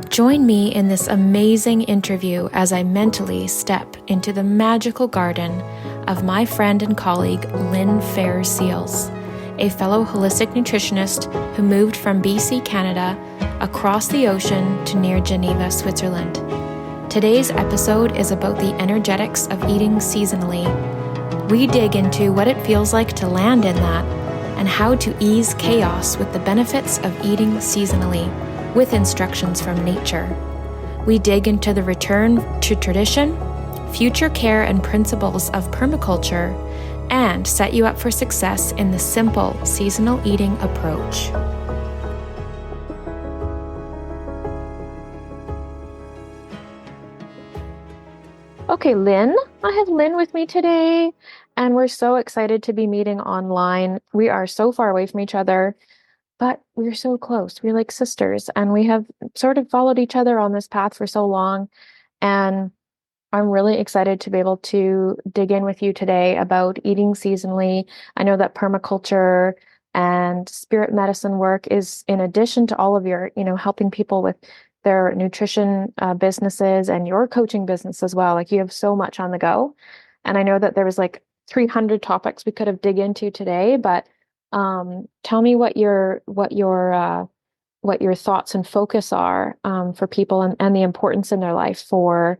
Join me in this amazing interview as I mentally step into the magical garden of my friend and colleague Lynne Seals, a fellow holistic nutritionist who moved from BC, Canada, across the ocean to near Geneva, Switzerland. Today's episode is about the energetics of eating seasonally. We dig into what it feels like to land in that and how to ease chaos with the benefits of eating seasonally, with instructions from nature. We dig into the return to tradition, future care and principles of permaculture, and set you up for success in the simple seasonal eating approach. Okay, Lynne, I have Lynne with me today, and we're so excited to be meeting online. We are so far away from each other, but we're so close. We're like sisters, and we have sort of followed each other on this path for so long. And I'm really excited to be able to dig in with you today about eating seasonally. I know that permaculture and spirit medicine work is in addition to all of your, helping people with their nutrition businesses and your coaching business as well. Like, you have so much on the go. And I know that there was like 300 topics we could have dig into today, but tell me what your thoughts and focus are for people and the importance in their life for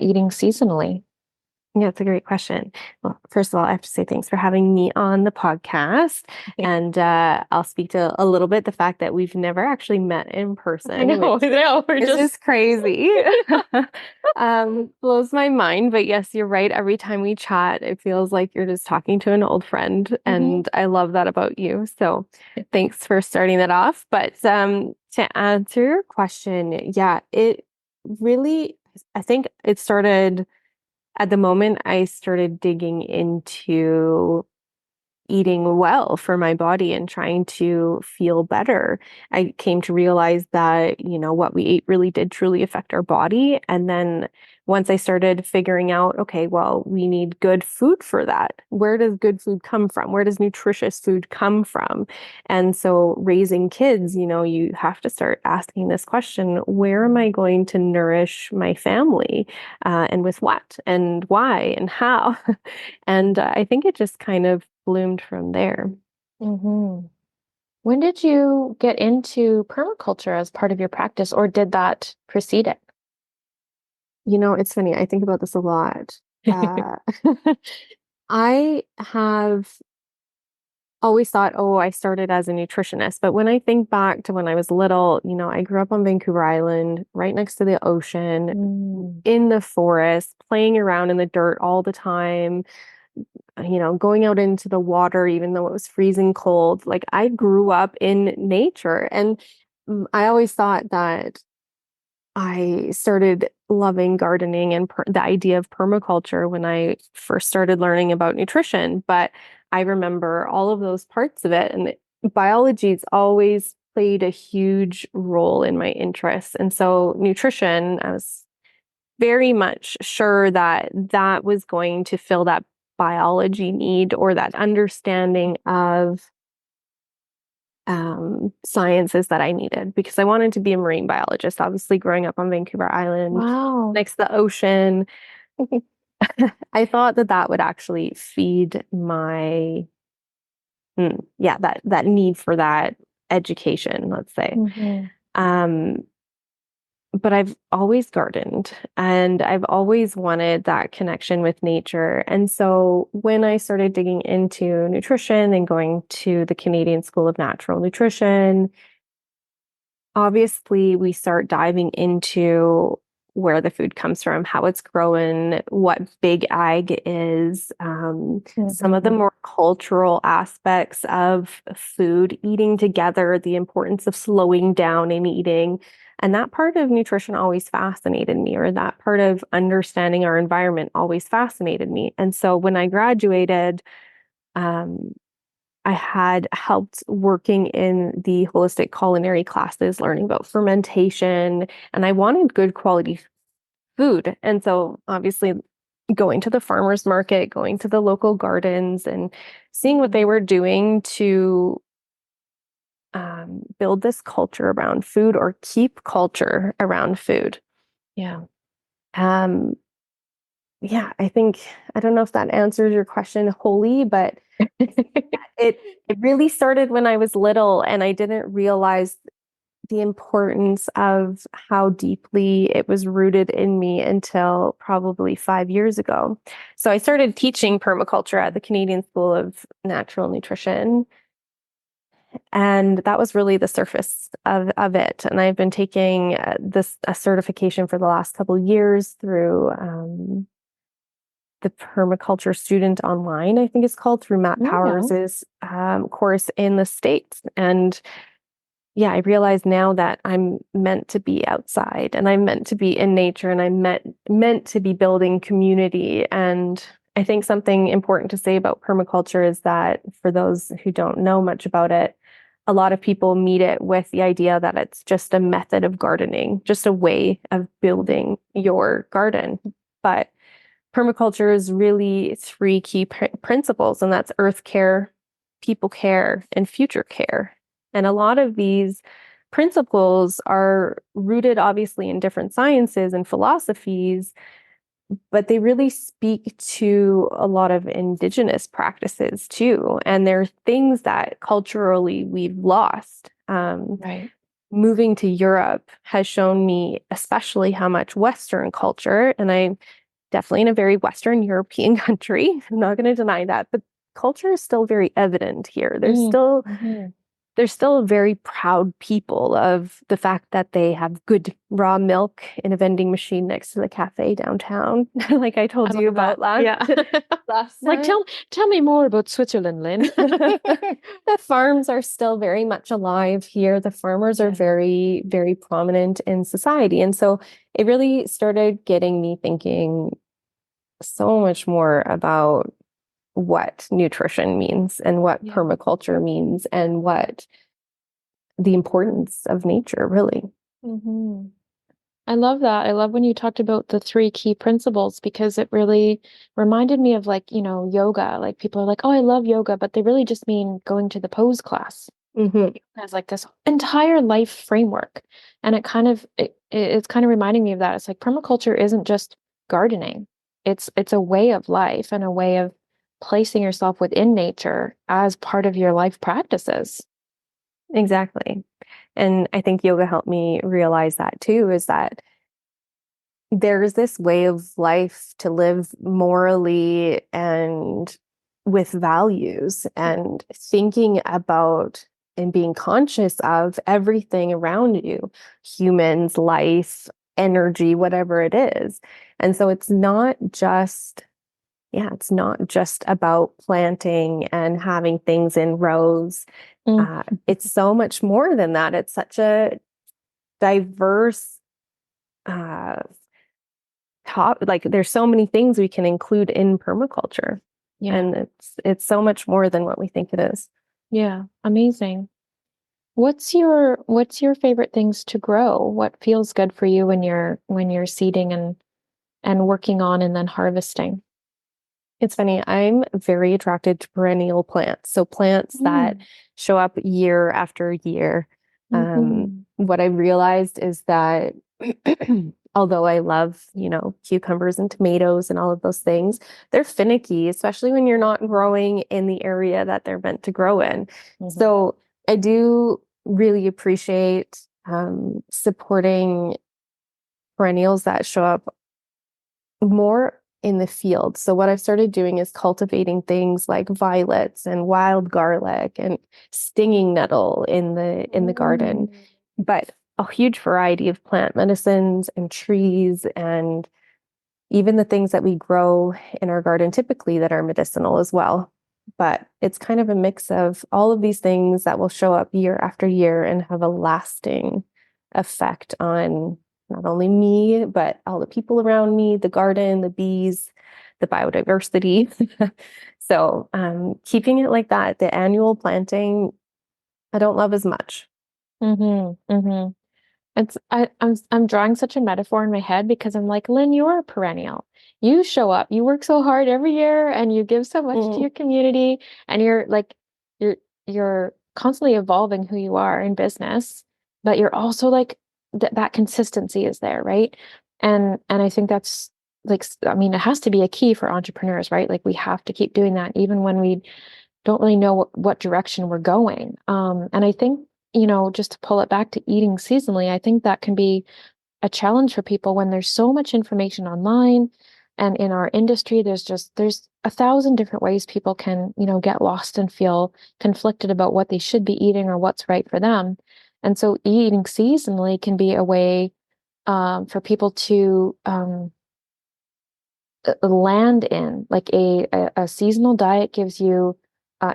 eating seasonally. Yeah, it's a great question. Well, first of all, I have to say thanks for having me on the podcast. And I'll speak to a little bit the fact that we've never actually met in person. I know. It's just crazy. Blows my mind. But yes, you're right. Every time we chat, it feels like you're just talking to an old friend. Mm-hmm. And I love that about you. So thanks for starting that off. But to answer your question, yeah, it really, I think it started at the moment I started digging into eating well for my body and trying to feel better. I came to realize that, what we ate really did truly affect our body. And then once I started figuring out, okay, well, we need good food for that. Where does good food come from? Where does nutritious food come from? And so raising kids, you have to start asking this question: where am I going to nourish my family? And with what and why and how? And I think it just kind of bloomed from there. Mm-hmm. When did you get into permaculture as part of your practice, or did that precede it? It's funny. I think about this a lot. I have always thought, I started as a nutritionist. But when I think back to when I was little, I grew up on Vancouver Island, right next to the ocean, in the forest, playing around in the dirt all the time, going out into the water, even though it was freezing cold. Like, I grew up in nature. And I always thought that I started loving gardening and the idea of permaculture when I first started learning about nutrition. But I remember all of those parts of it, and biology's always played a huge role in my interests. And so nutrition, I was very much sure that that was going to fill that biology need, or that understanding of sciences that I needed, because I wanted to be a marine biologist, obviously growing up on Vancouver Island. Wow. Next to the ocean. I thought that would actually feed my, that need for that education, let's say. Mm-hmm. But I've always gardened, and I've always wanted that connection with nature. And so when I started digging into nutrition and going to the Canadian School of Natural Nutrition, obviously we start diving into where the food comes from, how it's grown, what big ag is, some of the more cultural aspects of food, eating together, the importance of slowing down in eating. And that part of nutrition always fascinated me, or that part of understanding our environment always fascinated me. And so when I graduated, I had helped working in the holistic culinary classes, learning about fermentation, and I wanted good quality food. And so obviously going to the farmer's market, going to the local gardens and seeing what they were doing to build this culture around food or keep culture around food. Yeah. Um, yeah, I don't know if that answers your question wholly, but it really started when I was little and I didn't realize the importance of how deeply it was rooted in me until probably 5 years ago. So I started teaching permaculture at the Canadian School of Natural Nutrition. And that was really the surface of it. And I've been taking a certification for the last couple of years through the Permaculture Student Online, I think it's called, through Matt Oh, Powers' course in the States. And yeah, I realize now that I'm meant to be outside and I'm meant to be in nature and I'm meant to be building community. And I think something important to say about permaculture is that for those who don't know much about it, a lot of people meet it with the idea that it's just a method of gardening, just a way of building your garden. But permaculture is really three key principles, and that's earth care, people care, and future care. And a lot of these principles are rooted obviously in different sciences and philosophies, but they really speak to a lot of indigenous practices too. And they're things that culturally we've lost. right. Moving to Europe has shown me especially how much Western culture, and I'm definitely in a very Western European country. I'm not going to deny that, but culture is still very evident here. Mm-hmm. There's still a very proud people of the fact that they have good raw milk in a vending machine next to the cafe downtown, like I I told you love that. about last Yeah. last Like, time. tell me more about Switzerland, Lynn. The farms are still very much alive here. The farmers are Yeah. very, very prominent in society. And so it really started getting me thinking so much more about what nutrition means and what Yeah. permaculture means and what the importance of nature, really. Mm-hmm. I love that. I love when you talked about the three key principles because it really reminded me of like, yoga. Like people are like, oh, I love yoga, but they really just mean going to the pose class. Hmm. As like this entire life framework. And it's kind of reminding me of that. It's like permaculture isn't just gardening. It's a way of life and a way of placing yourself within nature as part of your life practices. Exactly. And I think yoga helped me realize that too, is that there's this way of life to live morally and with values and thinking about and being conscious of everything around you, humans, life, energy, whatever it is. And so it's not just about planting and having things in rows. Mm. It's so much more than that. It's such a diverse uh, like there's so many things we can include in permaculture, Yeah. and it's so much more than what we think it is. Yeah. Amazing. What's your favorite things to grow? What feels good for you when you're seeding and working on and then harvesting? It's funny, I'm very attracted to perennial plants, so plants that Mm. show up year after year. Mm-hmm. What I realized is that although I love, cucumbers and tomatoes and all of those things, they're finicky, especially when you're not growing in the area that they're meant to grow in. Mm-hmm. So I do really appreciate supporting perennials that show up more in the field. So what I've started doing is cultivating things like violets and wild garlic and stinging nettle in the garden. Mm. But a huge variety of plant medicines and trees and even the things that we grow in our garden typically that are medicinal as well. But it's kind of a mix of all of these things that will show up year after year and have a lasting effect on not only me, but all the people around me, the garden, the bees, the biodiversity. So keeping it like that, the annual planting, I don't love as much. Mm-hmm. Mm-hmm. I'm drawing such a metaphor in my head because I'm like, Lynn, you're a perennial. You show up, you work so hard every year and you give so much to Mm, your community and you're like you're constantly evolving who you are in business, but you're also like that consistency is there, right? And I think that's like, I mean, it has to be a key for entrepreneurs, right? Like we have to keep doing that even when we don't really know what direction we're going. And I think, just to pull it back to eating seasonally, I think that can be a challenge for people when there's so much information online. And in our industry, there's 1,000 different ways people can, get lost and feel conflicted about what they should be eating or what's right for them. And so eating seasonally can be a way for people to land in. Like a seasonal diet gives you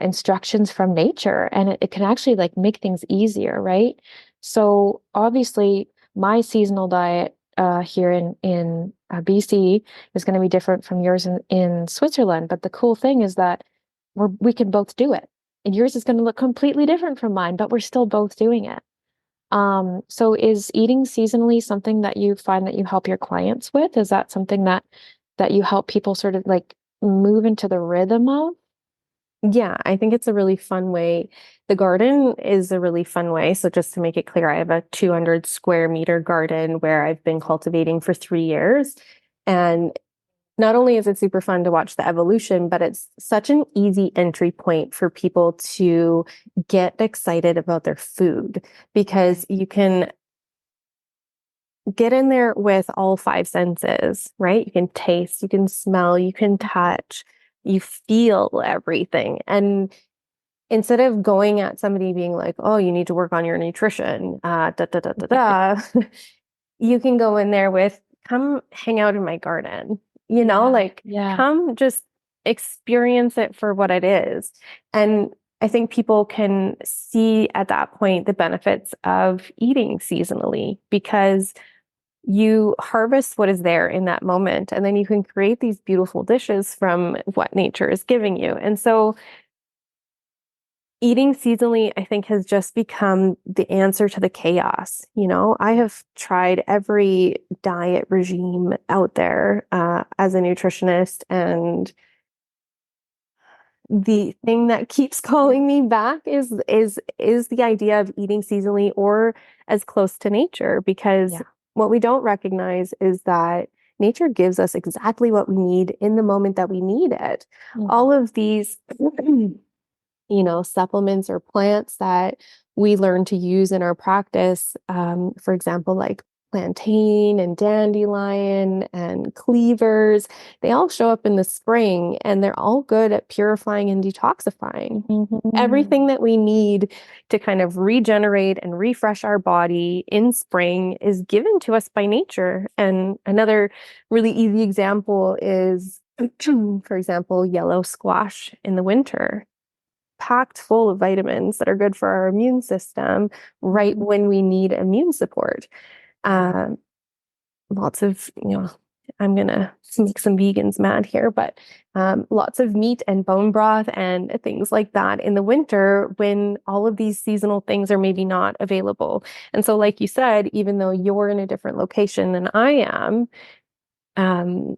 instructions from nature, and it can actually like make things easier, right? So obviously my seasonal diet here in BC is going to be different from yours in Switzerland, but the cool thing is that we can both do it, and yours is going to look completely different from mine, but we're still both doing it. So is eating seasonally something that you find that you help your clients with? Is that something that you help people sort of like move into the rhythm of? Yeah, I think it's a really fun way. The garden is a really fun way. So just to make it clear, I have a 200 square meter garden where I've been cultivating for 3 years. And not only is it super fun to watch the evolution, but it's such an easy entry point for people to get excited about their food because you can get in there with all five senses, right? You can taste, you can smell, you can touch, you feel everything. And instead of going at somebody being like, oh, you need to work on your nutrition, da da da da da, you can go in there with, come hang out in my garden, like Yeah. come just experience it for what it is. And I think people can see at that point the benefits of eating seasonally because you harvest what is there in that moment, and then you can create these beautiful dishes from what nature is giving you. And so eating seasonally, I think, has just become the answer to the chaos. I have tried every diet regime out there as a nutritionist, and the thing that keeps calling me back is the idea of eating seasonally or as close to nature, because Yeah. what we don't recognize is that nature gives us exactly what we need in the moment that we need it. All of these supplements or plants that we learn to use in our practice, for example, like plantain and dandelion and cleavers, they all show up in the spring and they're all good at purifying and detoxifying. Mhm. Everything that we need to kind of regenerate and refresh our body in spring is given to us by nature. And another really easy example is, for example, yellow squash in the winter, packed full of vitamins that are good for our immune system right when we need immune support. Um, Lots of, I'm going to make some vegans mad here, but lots of meat and bone broth and things like that in the winter when all of these seasonal things are maybe not available. And so, like you said, even though you're in a different location than I am, um,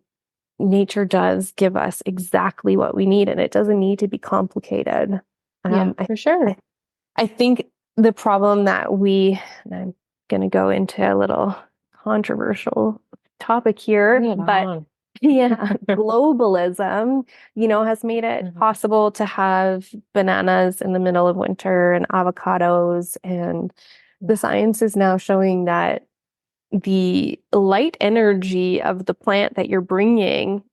nature does give us exactly what we need, and it doesn't need to be complicated. Yeah, I, for sure. I I think the problem that and I'm going to go into a little controversial topic here, Bring it but on. yeah, globalism, has made it Mhm. possible to have bananas in the middle of winter and avocados. And the science is now showing that the light energy of the plant that you're bringing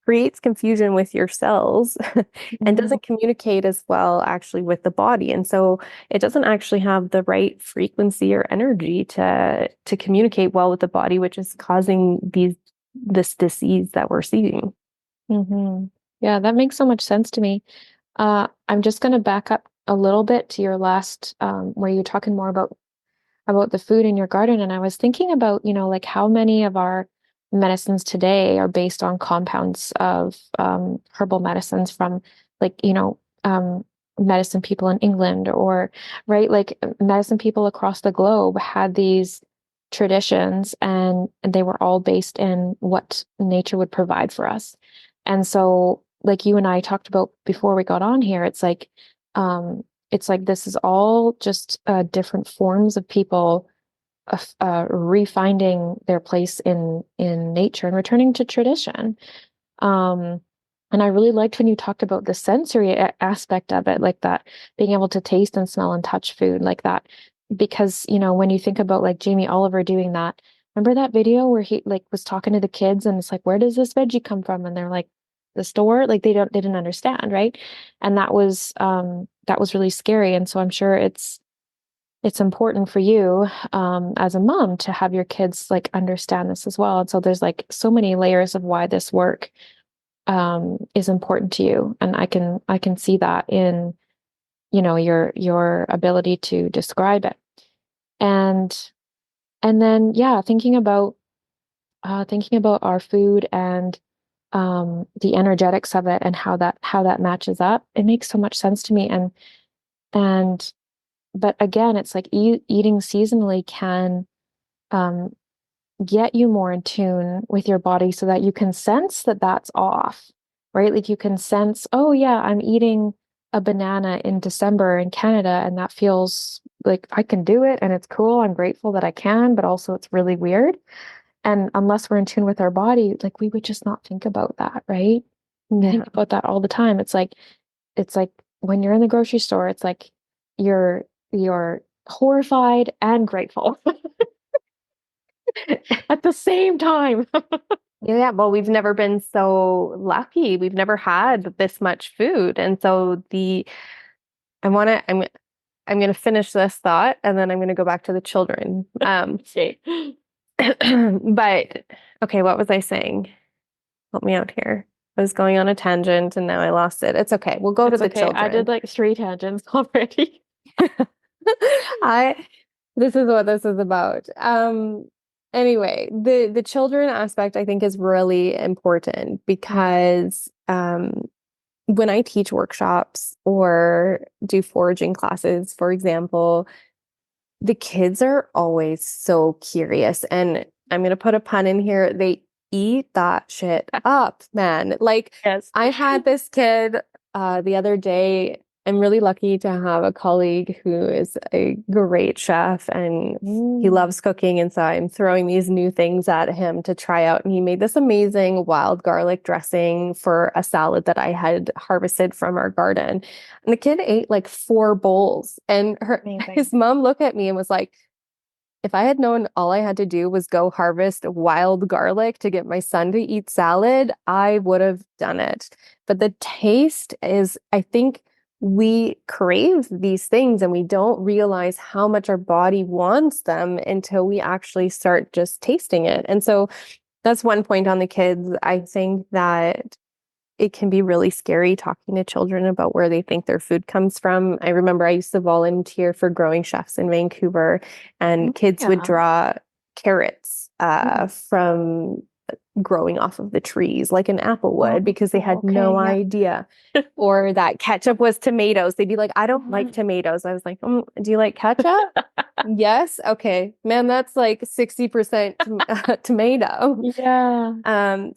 creates confusion with your cells and Mhm. doesn't communicate as well actually with the body. And so it doesn't actually have the right frequency or energy to communicate well with the body, which is causing this disease that we're seeing. Mhm. Yeah, that makes so much sense to me. I'm just going to back up a little bit to your last, where you're talking more about the food in your garden. And I was thinking about, like how many of our medicines today are based on compounds of herbal medicines from like, medicine people in England or, right, like medicine people across the globe had these traditions and they were all based in what nature would provide for us. And so, like you and I talked about before we got on here, it's like it's like this is all just different forms of people refinding their place in nature and returning to tradition. Um, and I really liked when you talked about the sensory aspect of it, like that being able to taste and smell and touch food like that. Because, when you think about like Jamie Oliver doing that, remember that video where he like was talking to the kids and it's like, where does this veggie come from? And they're like, the store, like they didn't understand, right? And that was really scary. And so I'm sure it's important for you as a mom to have your kids like understand this as well. And so there's like so many layers of why this work is important to you, and I can see that in your ability to describe it, and then yeah, thinking about our food and the energetics of it and how that matches up. It makes so much sense to me, and but again, it's like eating seasonally can um, get you more in tune with your body so that you can sense that that's off, right? Like you can sense, oh yeah, I'm eating a banana in December in Canada, and that feels like I can do it and it's cool. I'm grateful that I can, but also it's really weird. And unless we're in tune with our body, like we would just not think about that, right? I Yeah. think about that all the time. It's like when you're in the grocery store, it's like you're horrified and grateful at the same time. Yeah, well, we've never been so lucky. We've never had this much food. And so I want to, I'm going to finish this thought and then I'm going to go back to the children. Okay. But okay, what was I saying? Help me out here. I was going on a tangent and now I lost it. It's okay. We'll go to It's the okay. I did children. like 3 tangents already. I This is what this is about. Anyway, the children aspect I think is really important because when I teach workshops or do foraging classes, for example, the kids are always so curious. And I'm going to put a pun in here. They eat that shit up, man. Like, Yes. I had this kid the other day. I'm really lucky to have a colleague who is a great chef and he Mm, loves cooking. And so I'm throwing these new things at him to try out. And he made this amazing wild garlic dressing for a salad that I had harvested from our garden. And the kid ate like 4 bowls. And amazing. his mom looked at me and was like, if I had known all I had to do was go harvest wild garlic to get my son to eat salad, I would have done it. But the taste is, I think we crave these things and we don't realize how much our body wants them until we actually start just tasting it. And so that's one point on the kids. I think that it can be really scary talking to children about where they think their food comes from. I remember I used to volunteer for growing chefs in Vancouver, and kids would Yeah. draw carrots Mhm. from growing off of the trees like an apple would Oh, because they had okay. no Yeah. idea. Or that ketchup was tomatoes. They'd be like, I don't like Mhm. tomatoes. I was like, do you like ketchup? Yes. Okay. Man, that's like 60% tomato. Yeah.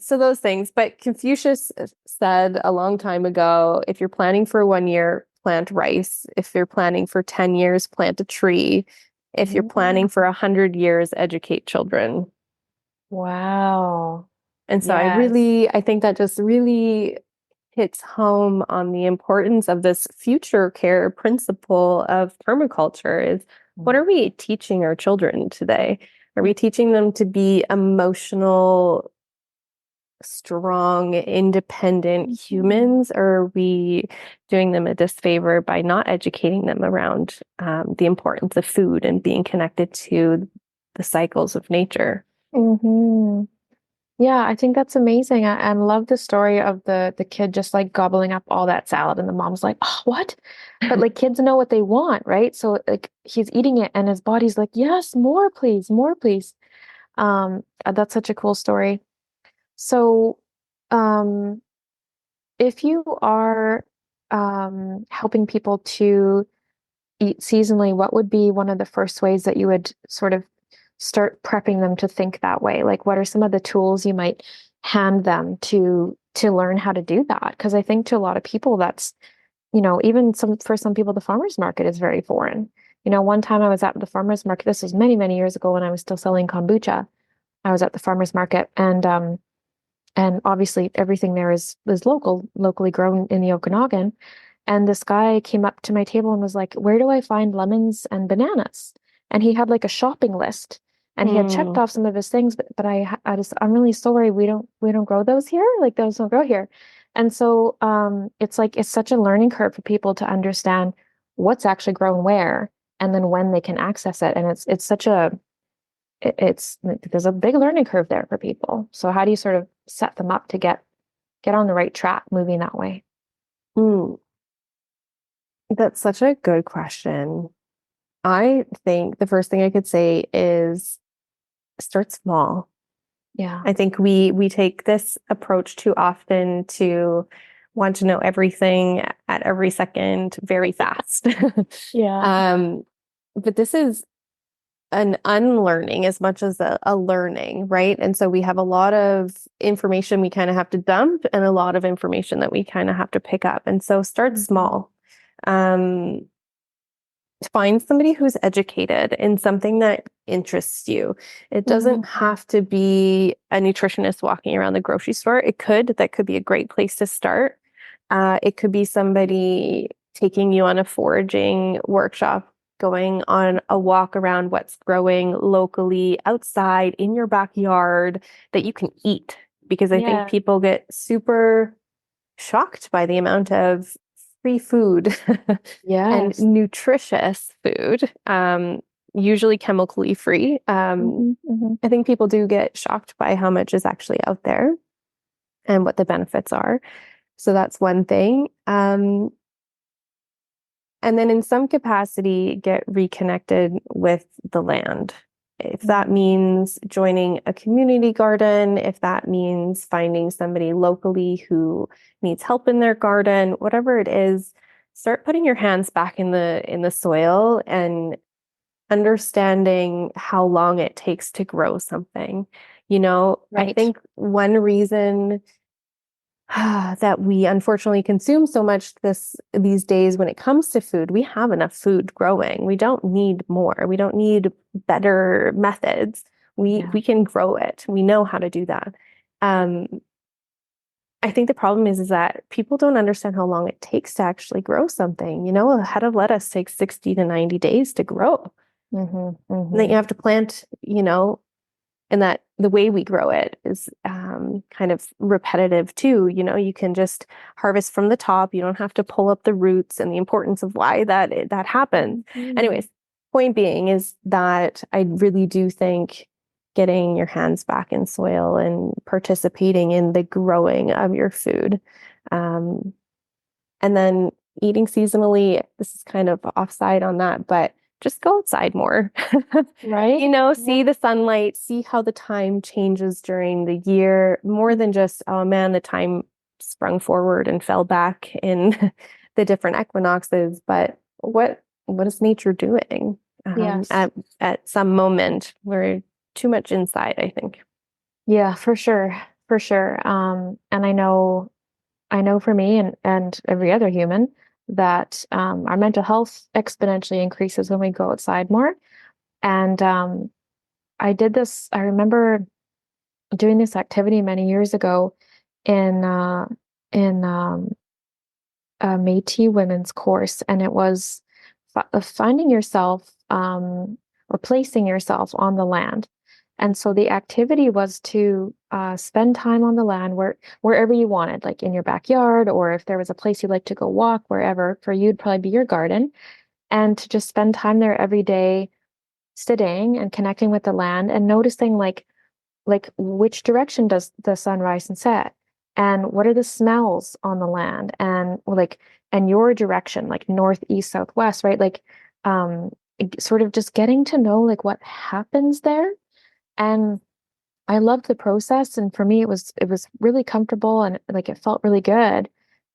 So those things. But Confucius said a long time ago, if you're planning for 1 year, plant rice. If you're planning for 10 years, plant a tree. If you're planning for 100 years, educate children. Wow. And so Yes. I think that just really hits home on the importance of this future care principle of permaculture is what are we teaching our children today? Are we teaching them to be emotional, strong, independent Mhm. humans, or are we doing them a disfavor by not educating them around the importance of food and being connected to the cycles of nature? Mhm. Yeah, I think that's amazing. I love the story of the kid just like gobbling up all that salad, and the mom's like, "Oh, what?" But like kids know what they want, right? So like he's eating it, and his body's like, "Yes, more, please, more, please." That's such a cool story. So, um, if you are helping people to eat seasonally, what would be one of the first ways that you would sort of start prepping them to think that way? Like, what are some of the tools you might hand them to learn how to do that? Because I think to a lot of people, even for some people, the farmer's market is very foreign. One time I was at the farmer's market, this was many, many years ago when I was still selling kombucha. I was at the farmer's market and obviously everything there is locally grown in the Okanagan. And this guy came up to my table and was like, "Where do I find lemons and bananas?" And he had like a shopping list and he had checked off some of his things, but I'm really sorry, we don't grow those here. Like those don't grow here. And so it's like it's such a learning curve for people to understand what's actually grown where and then when they can access it. And it's such a it's there's a big learning curve there for people. So how do you sort of set them up to get on the right track moving that way? Mm, that's such a good question. I think the first thing I could say is start small. Yeah. I think we take this approach too often to want to know everything at every second very fast. Yeah. But this is an unlearning as much as a learning, right? And so we have a lot of information we kind of have to dump and a lot of information that we kind of have to pick up. And so start small. Um, Find somebody who's educated in something that interests you. It doesn't have to be a nutritionist walking around the grocery store. That could be a great place to start. It could be somebody taking you on a foraging workshop, going on a walk around what's growing locally outside in your backyard that you can eat. Because I think people get super shocked by the amount of free food and nutritious food, usually chemically free. I think people do get shocked by how much is actually out there and what the benefits are. So that's one thing. And then in some capacity, get reconnected with the land. If that means joining a community garden, if that means finding somebody locally who needs help in their garden, whatever it is, start putting your hands back in the soil and understanding how long it takes to grow something. I think one reason that we unfortunately consume so much these days when it comes to food, we have enough food growing. We don't need more. We don't need better methods. We can grow it. We know how to do that. I think the problem is that people don't understand how long it takes to actually grow something. A head of lettuce takes 60 to 90 days to grow. And then you have to plant, and that the way we grow it is kind of repetitive too. You can just harvest from the top. You don't have to pull up the roots, and the importance of why that happens. Anyways, point being is that I really do think getting your hands back in soil and participating in the growing of your food. And then eating seasonally, this is kind of offside on that, but just go outside more. Right. See the sunlight, see how the time changes during the year, more than just, oh man, the time sprung forward and fell back in the different equinoxes. But what is nature doing at some moment? We're too much inside, I think. Yeah, for sure. For sure. And I know for me and every other human that our mental health exponentially increases when we go outside more. And I remember doing this activity many years ago in a Métis women's course, and it was finding yourself or placing yourself on the land. And so the activity was to spend time on the land wherever you wanted, like in your backyard, or if there was a place you'd like to go walk, wherever. For you, it'd probably be your garden, and to just spend time there every day, studying and connecting with the land and noticing like which direction does the sun rise and set, and what are the smells on the land, and and your direction, like north, east, southwest, right? Sort of just getting to know like what happens there. And I loved the process, and for me it was really comfortable, and like it felt really good.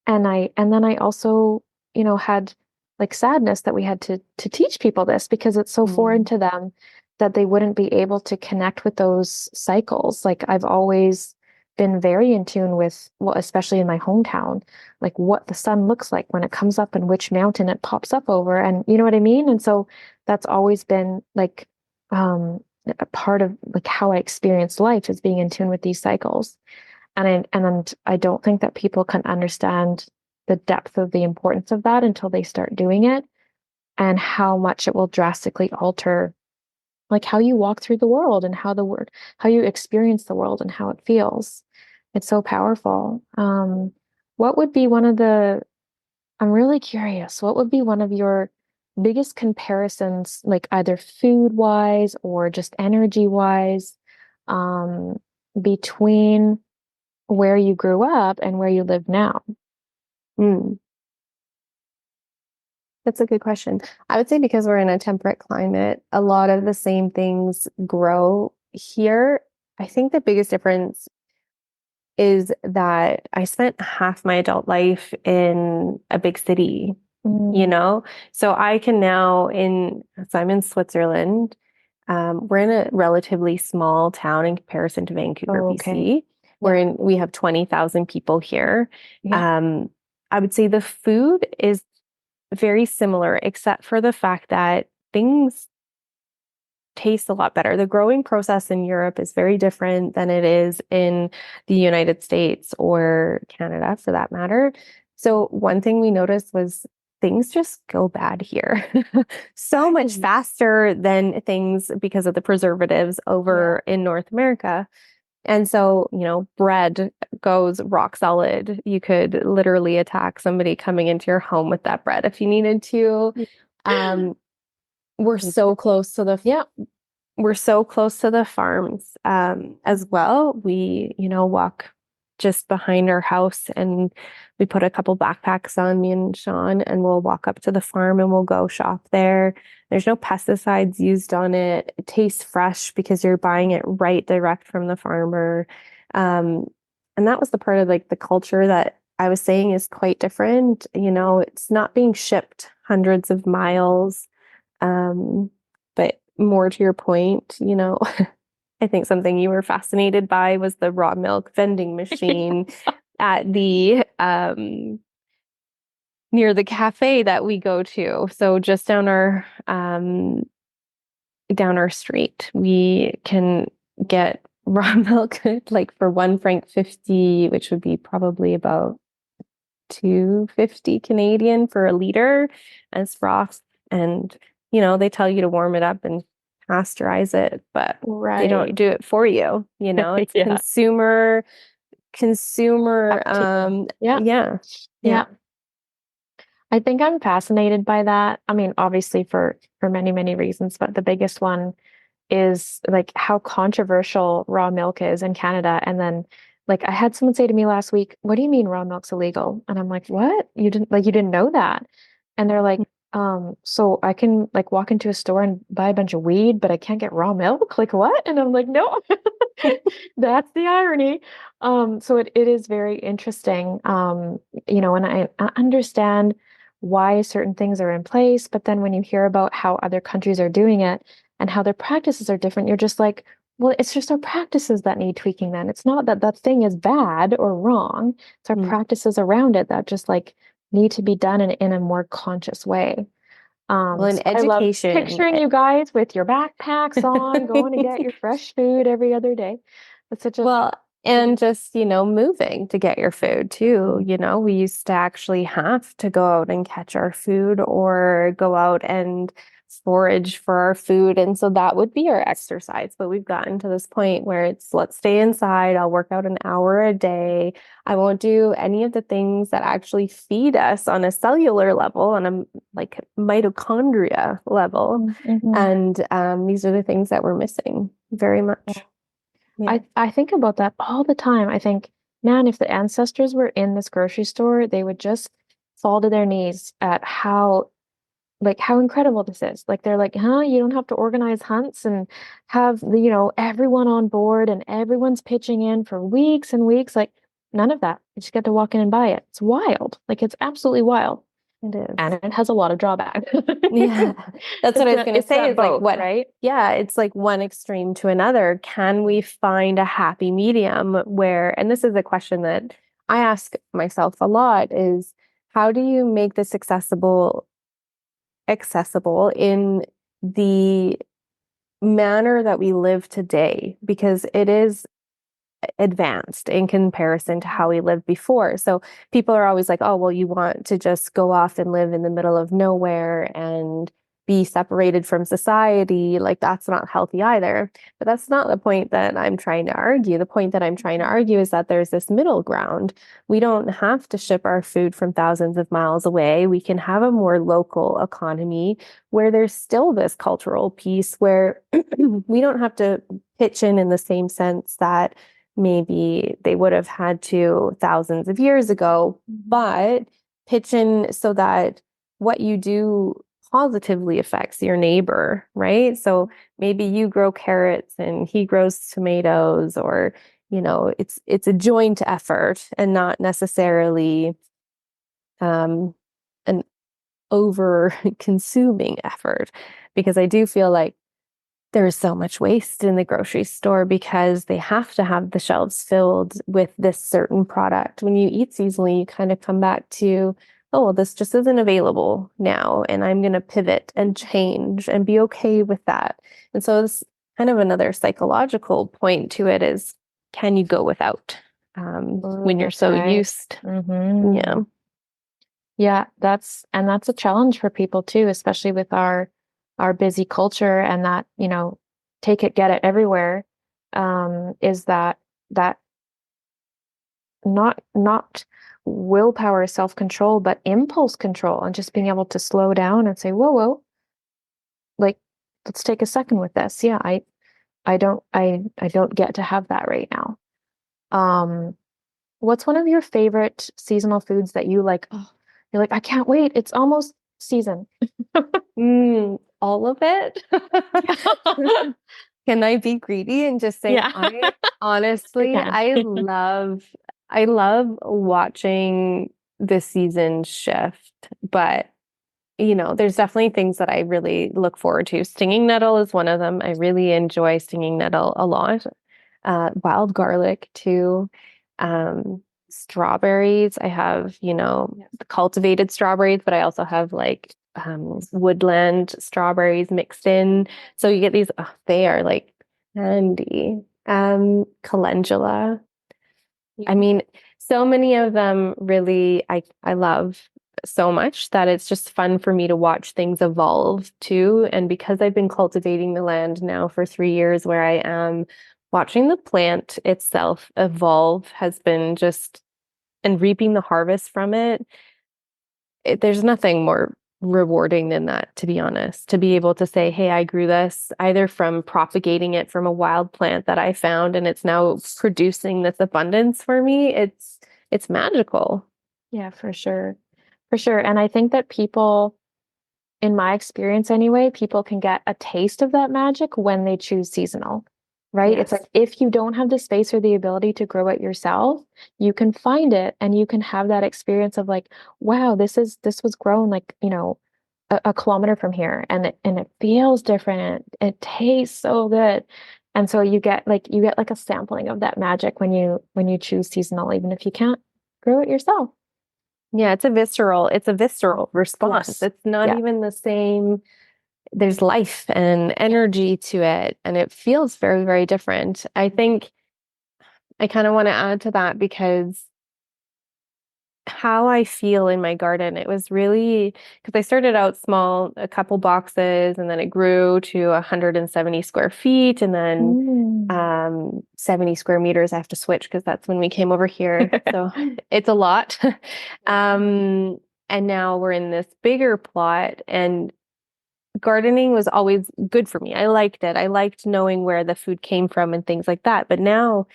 And then I also, had like sadness that we had to teach people this because it's so foreign to them that they wouldn't be able to connect with those cycles. Like I've always been very in tune with, well, especially in my hometown, like what the sun looks like when it comes up and which mountain it pops up over. And you know what I mean? And so that's always been like a part of like how I experienced life is being in tune with these cycles. And I don't think that people can understand the depth of the importance of that until they start doing it and how much it will drastically alter like how you walk through the world and how you experience the world and how it feels. It's so powerful. What would be one of the, I'm really curious, what would be one of your biggest comparisons, like either food wise or just energy wise, um, between where you grew up and where you live now? Mm, that's a good question. I would say because we're in a temperate climate, a lot of the same things grow here. I think the biggest difference is that I spent half my adult life in a big city, you Mm. know? So I can now so I'm in Switzerland. We're in a relatively small town in comparison to Vancouver, Oh, okay. BC. Yeah. We have 20,000 people here. Yeah. Um, I would say the food is very similar, except for the fact that things taste a lot better. The growing process in Europe is very different than it is in the United States or Canada for that matter. So one thing we noticed was things just go bad here so much Right. faster than things because of the preservatives Yeah. over in North America. And so, bread goes rock solid. You could literally attack somebody coming into your home with that bread if you needed to. Yeah. Um, we're Me so too. close to the Yeah. we're so close to the farms as well. We, walk just behind our house and we put a couple backpacks on me and Sean and we'll walk up to the farm and we'll go shop there. There's no pesticides used on it. It tastes fresh because you're buying it right direct from the farmer. Um, and that was the part of like the culture that I was saying is quite different. It's not being shipped hundreds of miles. But more to your point, I think something you were fascinated by was the raw milk vending machine at the near the cafe that we go to. So just down our street, we can get raw milk like for 1 franc 50, which would be probably about 250 Canadian for a liter as froth. And, they tell you to warm it up and pasteurize it, but they don't Right. do it for you. It's Yeah. consumer, Up to you. Yeah. yeah, yeah. Yeah. I think I'm fascinated by that. I mean, obviously for many, many reasons, but the biggest one is like how controversial raw milk is in Canada. And then like I had someone say to me last week, "What do you mean raw milk's illegal?" And I'm like, "What? You didn't know that?" And they're like, so I can like walk into a store and buy a bunch of weed, but I can't get raw milk? Like what?" And I'm like, "No." That's the irony. So it is very interesting. And I understand why certain things are in place, but then when you hear about how other countries are doing it and how their practices are different, you're just like, well, it's just our practices that need tweaking then. It's not that that thing is bad or wrong. It's our Mm. practices around it that just like need to be done in a more conscious way. Well, in So I love education, picturing you guys with your backpacks on, going to get your fresh food every other day. It's such a well, and just, moving to get your food too. We used to actually have to go out and catch our food or go out and forage for our food. And so that would be our exercise. But we've gotten to this point where it's let's stay inside. I'll work out an hour a day. I won't do any of the things that actually feed us on a cellular level, on a like mitochondria level. Mhm. And these are the things that we're missing very much. Yeah. I think about that all the time. I think, man, if the ancestors were in this grocery store, they would just fall to their knees at how incredible this is. Like they're like, huh, you don't have to organize hunts and have everyone on board and everyone's pitching in for weeks and weeks. Like none of that. You just get to walk in and buy it. It's wild. Like it's absolutely wild. It is. and it has a lot of drawbacks. Yeah, that's what I was going to It's say that is like both, what, right? yeah, it's like one extreme to another. Can we find a happy medium where, and this is a question that I ask myself a lot is how do you make this accessible in the manner that we live today? Because it is advanced in comparison to how we lived before. So people are always like, oh, well, you want to just go off and live in the middle of nowhere and be separated from society. Like that's not healthy either. But that's not the point that I'm trying to argue. The point that I'm trying to argue is that there's this middle ground. We don't have to ship our food from thousands of miles away. We can have a more local economy where there's still this cultural piece where we don't have to pitch in the same sense that maybe they would have had to thousands of years ago, but pitch in so that what you do positively affects your neighbor, right? So maybe you grow carrots and he grows tomatoes, or it's a joint effort and not necessarily an over consuming effort, because I do feel like there's so much waste in the grocery store because they have to have the shelves filled with this certain product. When you eat seasonally, you kind of come back to, oh, well, this just isn't available now, and I'm going to pivot and change and be okay with that. And so it's kind of another psychological point to it is, can you go without when you're That's so right. used? Mm-hmm. Yeah. Yeah, that's a challenge for people too, especially with our busy culture and that, take it, get it everywhere. Is that not willpower, self-control, but impulse control and just being able to slow down and say, whoa, whoa, like let's take a second with this. Yeah, I don't get to have that right now. Um, what's one of your favorite seasonal foods that you like? Oh, you're like, I can't wait. It's almost season. All of it. Can I be greedy and just say Yeah, I you honestly can. I love watching the season shift, but there's definitely things that I really look forward to. Stinging nettle is one of them. I really enjoy stinging nettle a lot. Wild garlic too. Strawberries. I have, the cultivated strawberries, but I also have like woodland strawberries mixed in. So you get these, oh, they are like candy. Calendula. I mean, so many of them really I love so much that it's just fun for me to watch things evolve too. And because I've been cultivating the land now for 3 years where I am, watching the plant itself evolve has been just, and reaping the harvest from it, there's nothing more rewarding than that, to be honest. To be able to say, hey, I grew this either from propagating it from a wild plant that I found and it's now producing this abundance for me. It's magical. Yeah, for sure. For sure. And I think that people, in my experience anyway, people can get a taste of that magic when they choose seasonal, right? It's Yes. like if you don't have the space or the ability to grow it yourself, you can find it and you can have that experience of like, wow, this was grown like, a kilometer from here and it feels different. It tastes so good. And so you get like a sampling of that magic when you choose seasonal, even if you can't grow it yourself. Yeah, it's a visceral response. Yes. It's not Yeah. even the same. There's life and energy to it, and it feels very, very different. I think I kind of want to add to that because how I feel in my garden. It was really because I started out small, a couple boxes, and then it grew to 170 square feet, and then Mm. 70 square meters. I have to switch because that's when we came over here. So it's a lot. um, and now we're in this bigger plot, and gardening was always good for me. I liked it. I liked knowing where the food came from and things like that. But now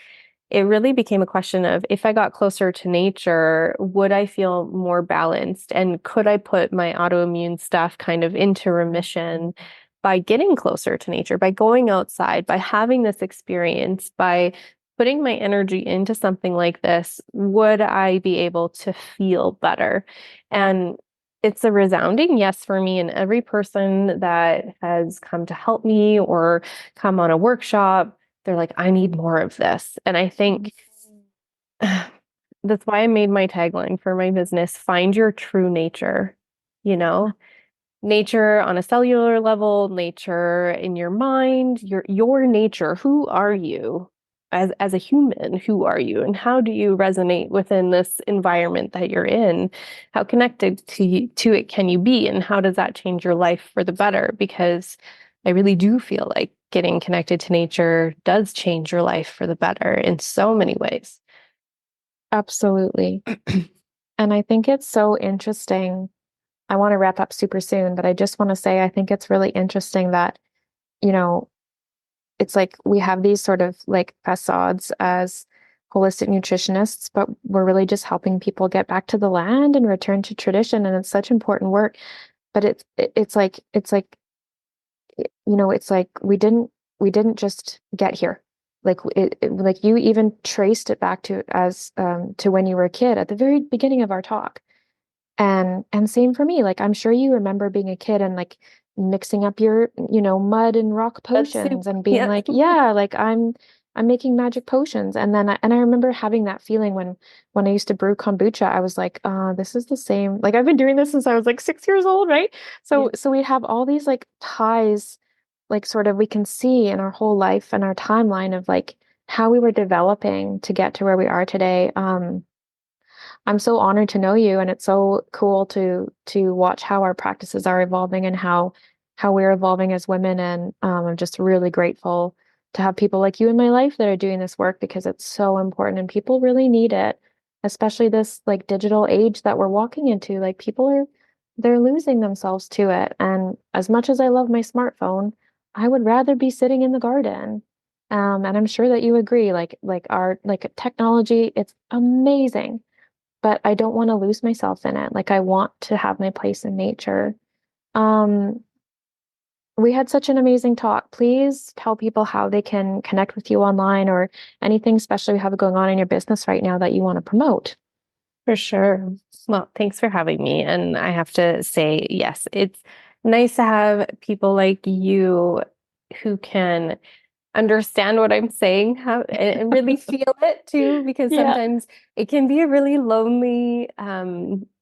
it really became a question of if I got closer to nature, would I feel more balanced? And could I put my autoimmune stuff kind of into remission by getting closer to nature, by going outside, by having this experience, by putting my energy into something like this? Would I be able to feel better? And it's a resounding yes for me. And every person that has come to help me or come on a workshop, they're like, I need more of this. And I think that's why I made my tagline for my business, find your true nature, you know? Nature on a cellular level, nature in your mind, your nature. Who are you as a human? Who are you, and how do you resonate within this environment that you're in? How connected to it can you be, and how does that change your life for the better? Because I really do feel like getting connected to nature does change your life for the better in so many ways. Absolutely. And I think it's so interesting. I want to wrap up super soon, but I just want to say I think it's really interesting that, you know, it's like we have these sort of like facades as holistic nutritionists, but we're really just helping people get back to the land and return to tradition. And it's such important work. But it's like we didn't just get here. Like like you even traced it back to when you were a kid at the very beginning of our talk. And same for me. Like I'm sure you remember being a kid and like mixing up your, mud and rock That's potions super, and being yeah. like, yeah, like I'm making magic potions. And then I remember having that feeling when I used to brew kombucha, I was like, this is the same. Like I've been doing this since I was like 6 years old, right? Yeah. So we have all these like ties, like sort of we can see in our whole life and our timeline of like how we were developing to get to where we are today. I'm so honored to know you, and it's so cool to watch how our practices are evolving and how we're evolving as women. And I'm just really grateful to have people like you in my life that are doing this work because it's so important and people really need it, especially this like digital age that we're walking into. Like they're losing themselves to it. And as much as I love my smartphone, I would rather be sitting in the garden. And I'm sure that you agree, like our like technology, it's amazing, but I don't want to lose myself in it. Like I want to have my place in nature. Um, we had such an amazing talk. Please tell people how they can connect with you online or anything special you have going on in your business right now that you want to promote. For sure. Well, thanks for having me. And I have to say, yes, it's nice to have people like you who can understand what I'm saying and really feel it too, because Yeah. sometimes it can be a really lonely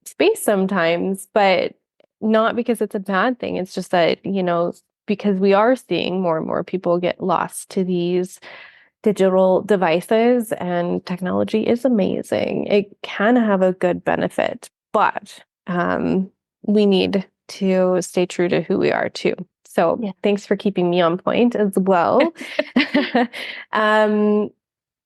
space sometimes, but not because it's a bad thing. It's just that, because we are seeing more and more people get lost to these digital devices, and technology is amazing. It can have a good benefit, but we need to stay true to who we are too. So Yeah. thanks for keeping me on point as well.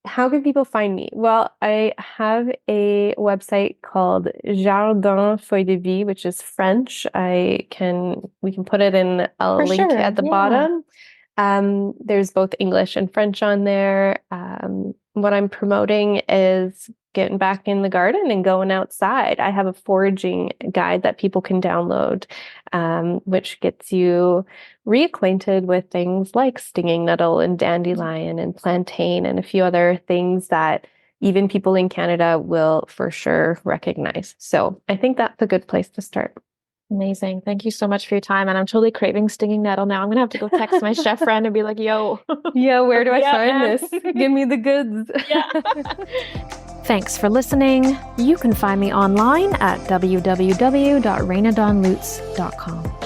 How can people find me? Well, I have a website called Jardin Feuille de Vie, which is French. We can put it in a For link sure. at the Yeah. bottom. There's both English and French on there. What I'm promoting is getting back in the garden and going outside. I have a foraging guide that people can download, which gets you reacquainted with things like stinging nettle and dandelion and plantain and a few other things that even people in Canada will for sure recognize. So I think that's a good place to start. Amazing. Thank you so much for your time. And I'm totally craving stinging nettle now. I'm gonna have to go text my chef friend and be like, yo. Yeah, where do I Yeah, find man. this? Give me the goods. Yeah. Thanks for listening. You can find me online at www.rainadonlutz.com.